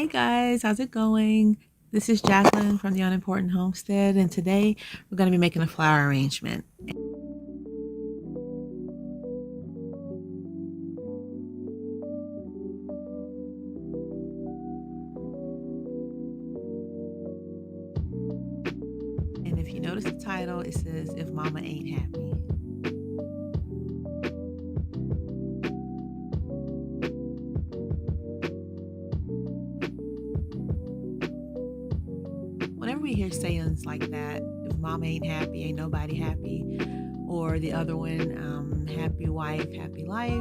Hey guys, how's it going? This is Jacqueline from the Unimportant Homestead, and today we're going to be making a flower arrangement. And if you notice the title, it says If Mama Ain't Happy. Whenever we hear sayings like that, if mama ain't happy, ain't nobody happy, or the other one, happy wife, happy life,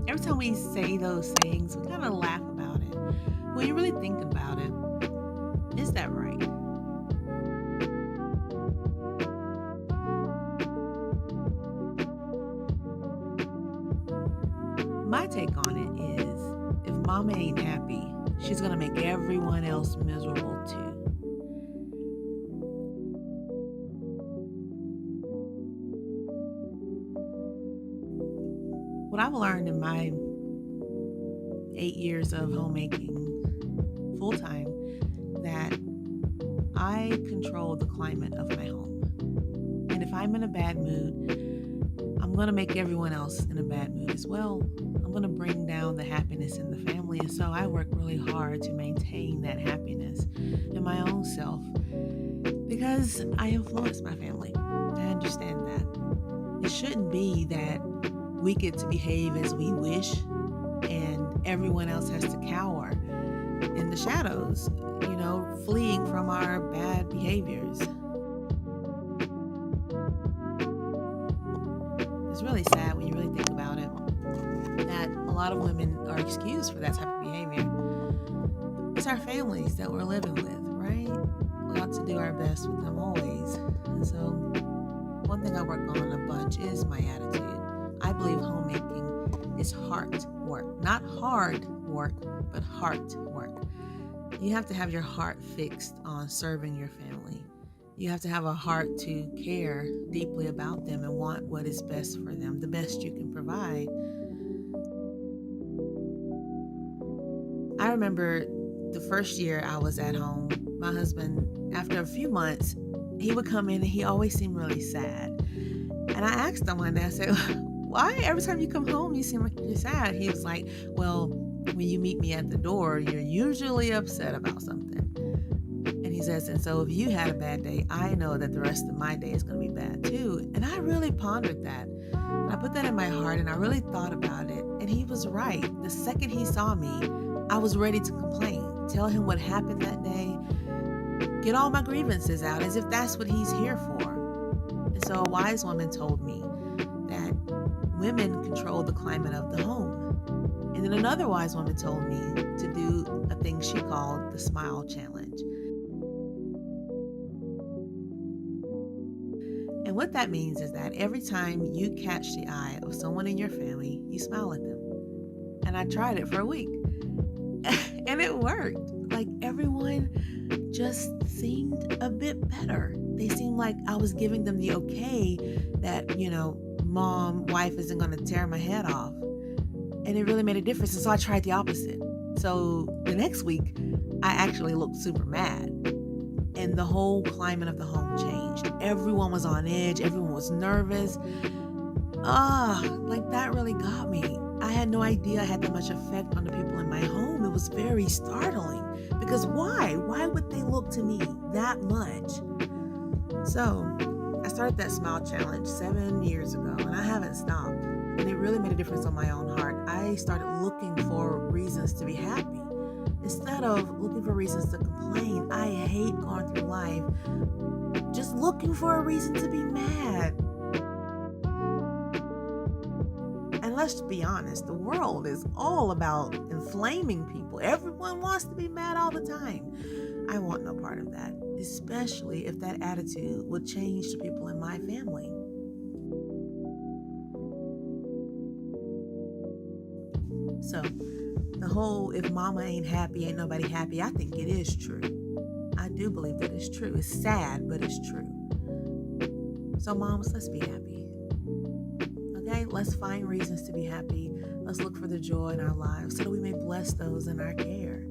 every time we say those sayings, we kind of laugh about it. When you really think about it, is that right? My take on it is if mama ain't happy, she's going to make everyone else miserable too. What I've learned in my 8 years of homemaking full time, that I control the climate of my home. And if I'm in a bad mood, I'm going to make everyone else in a bad mood as well. I'm going to bring down the happiness in the family. And so I work really hard to maintain that happiness in my own self because I influence my family. I understand that. It shouldn't be that we get to behave as we wish and everyone else has to cower in the shadows, fleeing from our bad behaviors. It's really sad when you really think about it that a lot of women are excused for that type of behavior. It's our families that we're living with, right? We ought to do our best with them always. And so one thing I work on a bunch is my attitude. I believe homemaking is heart work, not hard work, but heart work. You have to have your heart fixed on serving your family. You have to have a heart to care deeply about them and want what is best for them, the best you can provide. I remember the first year I was at home, my husband, after a few months, he would come in and he always seemed really sad. And I asked him one day, I said, why every time you come home you seem like you're sad? He was like, well, when you meet me at the door, you're usually upset about something. And he says, and so if you had a bad day, I know that the rest of my day is going to be bad too. And I really pondered that. And I put that in my heart and I really thought about it. And he was right. The second he saw me, I was ready to complain, tell him what happened that day, get all my grievances out as if that's what he's here for. And so a wise woman told me that women control the climate of the home. And then another wise woman told me to do a thing she called the smile challenge. And what that means is that every time you catch the eye of someone in your family, you smile at them. And I tried it for a week. And it worked. Like everyone just seemed a bit better. They seemed like I was giving them the okay that, mom, wife isn't going to tear my head off. And it really made a difference. And so I tried the opposite. So the next week, I actually looked super mad. And the whole climate of the home changed. Everyone was on edge. Everyone was nervous. Like that really got me. I had no idea I had that much effect on the people in my home. It was very startling. Because why? Why would they look to me that much? So I started that smile challenge 7 years ago, and I haven't stopped. And it really made a difference on my own heart. I started looking for reasons to be happy. Instead of looking for reasons to complain, I hate going through life just looking for a reason to be mad. And let's be honest, the world is all about inflaming people. Everyone wants to be mad all the time. I want no part of that, especially if that attitude would change the people in my family. So, the whole if mama ain't happy, ain't nobody happy, I think it is true. I do believe that it's true. It's sad, but it's true. So moms, let's be happy. Okay, let's find reasons to be happy. Let's look for the joy in our lives so that we may bless those in our care.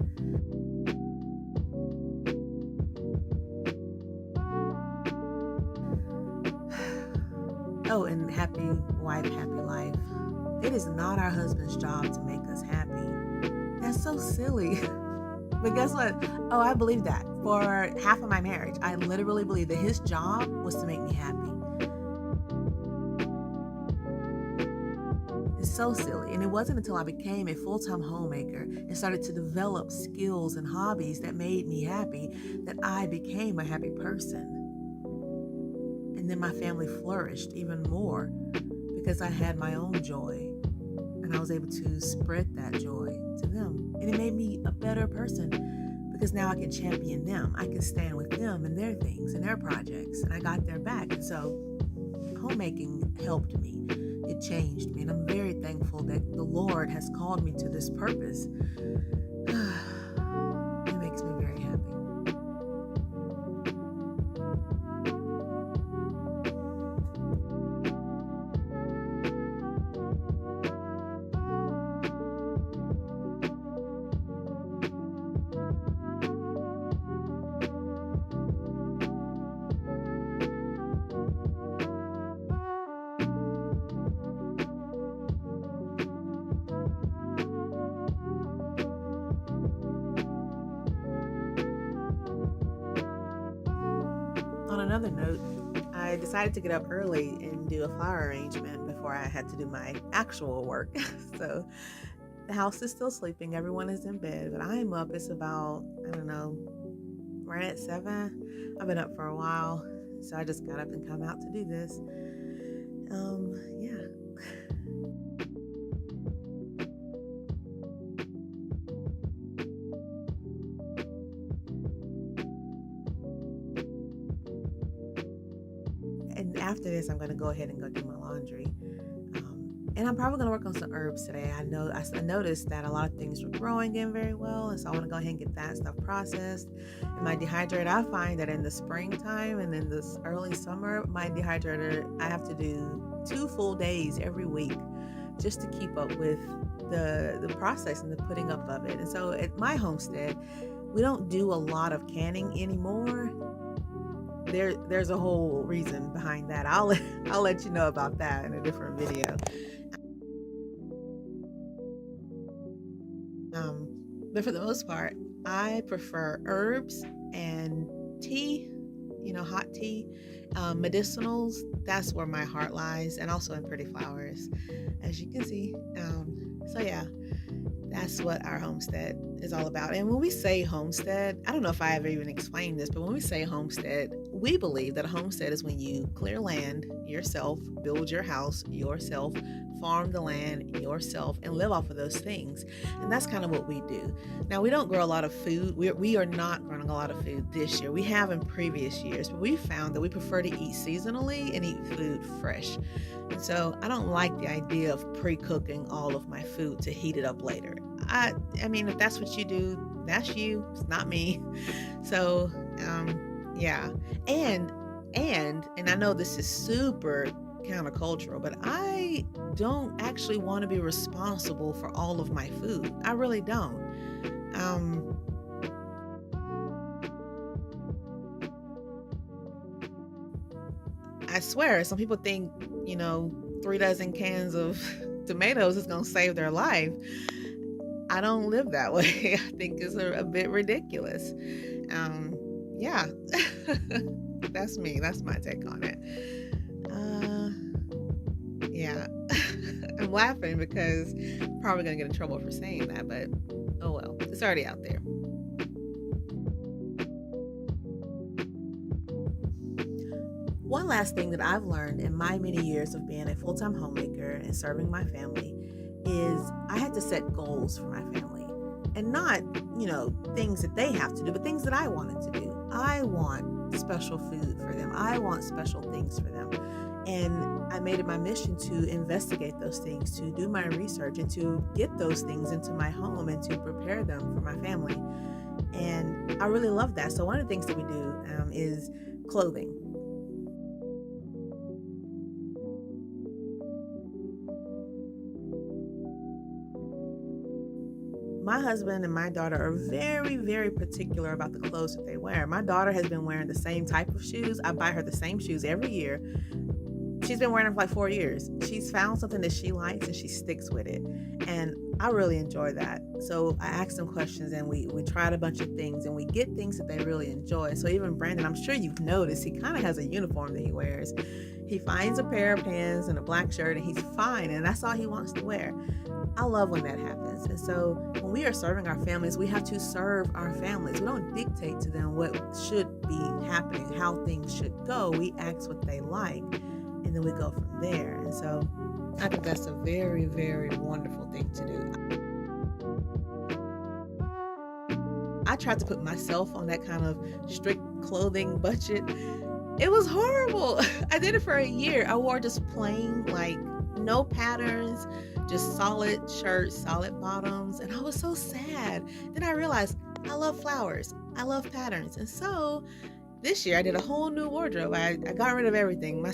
Oh, and happy wife, happy life. It is not our husband's job to make us happy. That's so silly. But guess what? Oh, I believe that. For half of my marriage, I literally believe that his job was to make me happy. It's so silly. And it wasn't until I became a full-time homemaker and started to develop skills and hobbies that made me happy that I became a happy person. And then my family flourished even more because I had my own joy and I was able to spread that joy to them. And it made me a better person because now I can champion them. I can stand with them and their things and their projects, and I got their back. And so homemaking helped me. It changed me, and I'm very thankful that the Lord has called me to this purpose. It makes me very happy. On another note, I decided to get up early and do a flower arrangement before I had to do my actual work. So the house is still sleeping. Everyone is in bed, but I'm up. It's about, I don't know, right at 7. I've been up for a while, so I just got up and come out to do this. Yeah. And after this, I'm going to go ahead and go do my laundry. And I'm probably going to work on some herbs today. I noticed that a lot of things were growing in very well, and so I want to go ahead and get that stuff processed. And my dehydrator, I find that in the springtime and in this early summer, my dehydrator, I have to do 2 full days every week just to keep up with the process and the putting up of it. And so at my homestead, we don't do a lot of canning anymore. There's a whole reason behind that. I'll let you know about that in a different video. But for the most part, I prefer herbs and tea, hot tea, medicinals. That's where my heart lies, and also in pretty flowers, as you can see. So yeah, that's what our homestead is all about. And when we say homestead, I don't know if I ever even explained this, but when we say homestead, we believe that a homestead is when you clear land yourself, build your house yourself, farm the land yourself, and live off of those things. And that's kind of what we do. Now, we don't grow a lot of food. We are not growing a lot of food this year. We have in previous years, but we found that we prefer to eat seasonally and eat food fresh. And so I don't like the idea of pre-cooking all of my food to heat it up later. I mean, if that's what you do, that's you. It's not me. So, yeah. And I know this is super countercultural, but I don't actually want to be responsible for all of my food. I really don't. I swear, some people think, 3 dozen cans of tomatoes is going to save their life. I don't live that way. I think it's a bit ridiculous. Yeah, that's me. That's my take on it. Yeah, I'm laughing because I'm probably going to get in trouble for saying that, but oh well, it's already out there. One last thing that I've learned in my many years of being a full-time homemaker and serving my family is I had to set goals for my family, and not, things that they have to do, but things that I wanted to do. I want special food for them. I want special things for them. And I made it my mission to investigate those things, to do my research, and to get those things into my home and to prepare them for my family. And I really love that. So one of the things that we do is clothing. my husband and my daughter are very, very particular about the clothes that they wear. My daughter has been wearing the same type of shoes. I buy her the same shoes every year. She's been wearing them for like 4 years. She's found something that she likes and she sticks with it. And I really enjoy that. So I ask them questions and we tried a bunch of things and we get things that they really enjoy. So even Brandon, I'm sure you've noticed, he kind of has a uniform that he wears. He finds a pair of pants and a black shirt and he's fine. And that's all he wants to wear. I love when that happens. And so when we are serving our families, we have to serve our families. We don't dictate to them what should be happening, how things should go. We ask what they like, and then we go from there. And so I think that's a very, very wonderful thing to do. I tried to put myself on that kind of strict clothing budget. It was horrible. I did it for a year. I wore just plain, like no patterns, just solid shirts, solid bottoms. And I was so sad. Then I realized I love flowers. I love patterns. And so this year I did a whole new wardrobe. I got rid of everything. My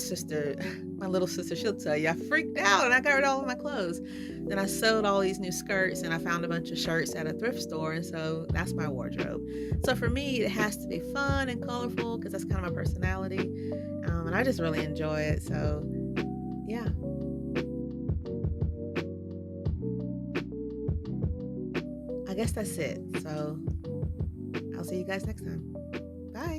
little sister, she'll tell you, I freaked out and I got rid of all of my clothes. Then I sewed all these new skirts and I found a bunch of shirts at a thrift store. And so that's my wardrobe. So for me, it has to be fun and colorful because that's kind of my personality. And I just really enjoy it. So yeah. I guess that's it. So I'll see you guys next time. Bye.